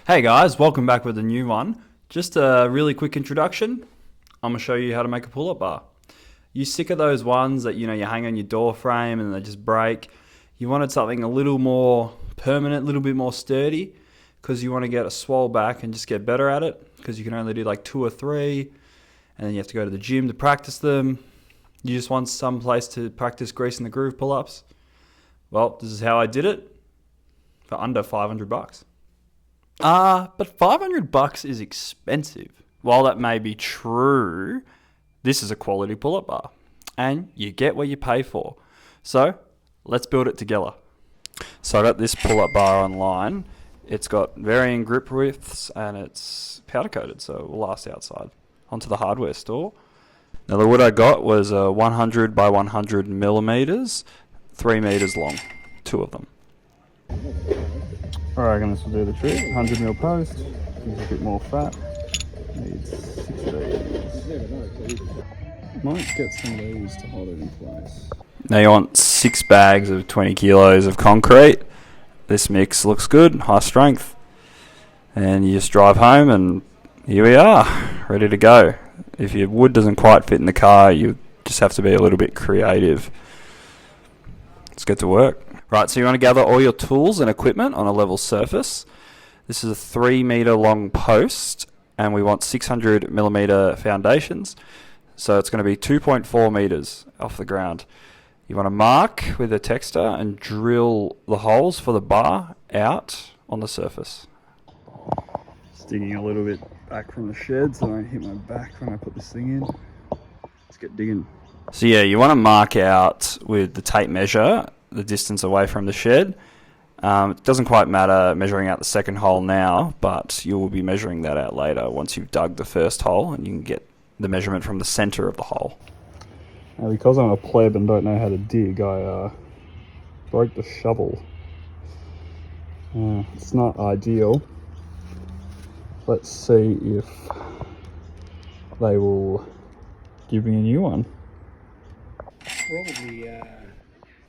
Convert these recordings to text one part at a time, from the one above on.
Hey guys, welcome back with a new one. Just a really quick introduction. I'm going to show you how to make a pull-up bar. You sick of those ones that you hang on your door frame and they just break. You wanted something a little more permanent, a little bit more sturdy, because you want to get a swole back and just get better at it, because you can only do like 2 or 3 and then you have to go to the gym to practice them. You just want some place to practice grease in the groove pull-ups. Well, this is how I did it for under $500. But $500 is expensive. While that may be true, this is a quality pull-up bar, and you get what you pay for. So let's build it together. So I got this pull-up bar online. It's got varying grip widths and it's powder coated, so it will last outside. Onto the hardware store. Now the wood I got was 100 by 100 millimeters, 3 meters long, 2 of them. I reckon this will do the trick. 100 mil post, gives a bit more fat. Needs 6 of these. Might get some of these to hold it in place. Now you want 6 bags of 20 kilos of concrete. This mix looks good, high strength. And you just drive home and here we are, ready to go. If your wood doesn't quite fit in the car, you just have to be a little bit creative. Let's get to work. Right, so you want to gather all your tools and equipment on a level surface. This is a 3 meter long post and we want 600 millimeter foundations. So it's going to be 2.4 meters off the ground. You want to mark with a texter and drill the holes for the bar out on the surface. Just digging a little bit back from the shed so I don't hit my back when I put this thing in. Let's get digging. So yeah, you want to mark out with the tape measure the distance away from the shed. It doesn't quite matter measuring out the second hole now, but you will be measuring that out later once you've dug the first hole, and you can get the measurement from the center of the hole. Now, because I'm a pleb and don't know how to dig, I broke the shovel. It's not ideal. Let's see if they will give me a new one. Probably.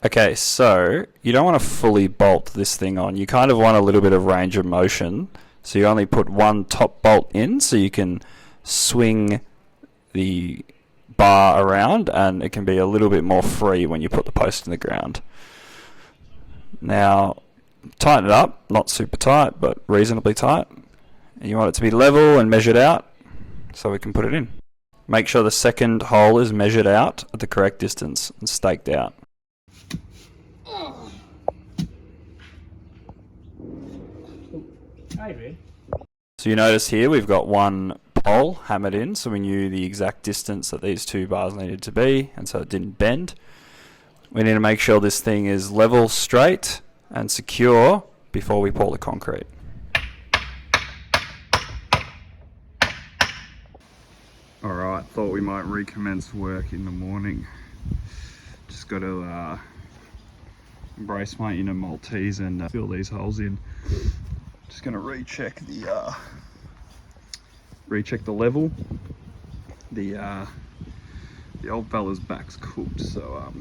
Okay, so you don't want to fully bolt this thing on. You kind of want a little bit of range of motion. So you only put one top bolt in so you can swing the bar around and it can be a little bit more free when you put the post in the ground. Now, tighten it up, not super tight, but reasonably tight. And you want it to be level and measured out so we can put it in. Make sure the second hole is measured out at the correct distance and staked out. So you notice here we've got one pole hammered in, so we knew the exact distance that these 2 bars needed to be, and so it didn't bend. We need to make sure this thing is level, straight, and secure before we pour the concrete. Alright, thought we might recommence work in the morning. Just got to brace my inner Maltese and fill these holes in. Just going to recheck the level. The old fella's back's cooked, so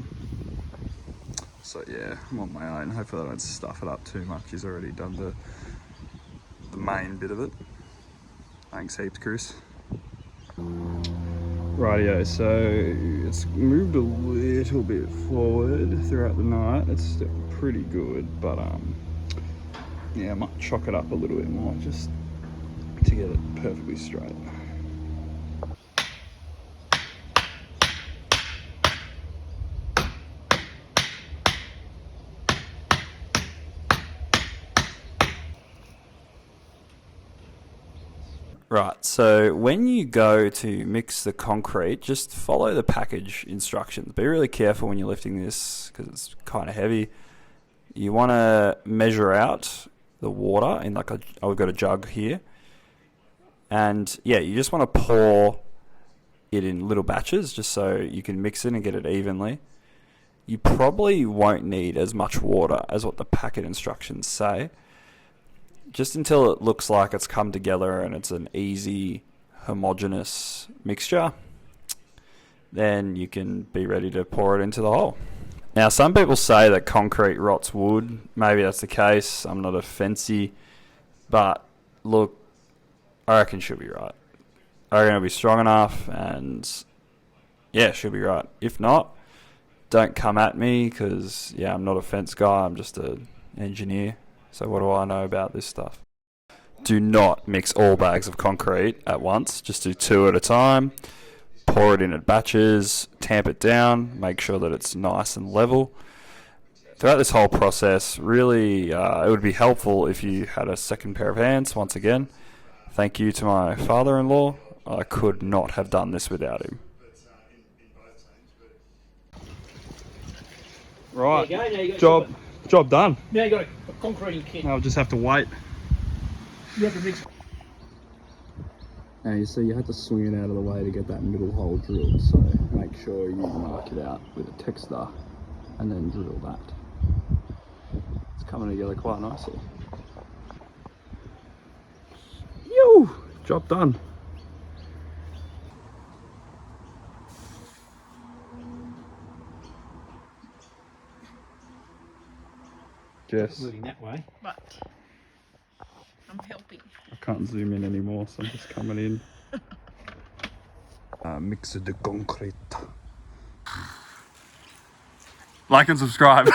yeah, I'm on my own. Hopefully I don't stuff it up too much. He's already done the main bit of it. Thanks heaps, Chris. Rightio, so it's moved a little bit forward throughout the night. It's still pretty good, but yeah, I might chalk it up a little bit more just to get it perfectly straight. Right, so when you go to mix the concrete, just follow the package instructions. Be really careful when you're lifting this because it's kind of heavy. You want to measure out the water in like we've got a jug here. And yeah, you just want to pour it in little batches just so you can mix it and get it evenly. You probably won't need as much water as what the packet instructions say. Just until it looks like it's come together and it's an easy, homogeneous mixture, then you can be ready to pour it into the hole. Now, some people say that concrete rots wood. Maybe that's the case. I'm not a fancy, but look, I reckon she'll be right. I reckon it'll be strong enough, and yeah, she'll be right. If not, don't come at me, because yeah, I'm not a fence guy. I'm just an engineer. So what do I know about this stuff? Do not mix all bags of concrete at once. Just do 2 at a time. Pour it in at batches. Tamp it down. Make sure that it's nice and level. Throughout this whole process, really, it would be helpful if you had a second pair of hands. Once again, thank you to my father-in-law. I could not have done this without him. Right, There you go. Now job done. Now you got a concreting kit. I'll just have to wait. You have to mix. Now you see you had to swing it out of the way to get that middle hole drilled, so make sure you mark it out with a texter and then drill that. It's coming together quite nicely. Yo! Job done. Jess, Moving that way. But I'm helping. I can't zoom in anymore, so I'm just coming in. Mix de concrete. Like and subscribe.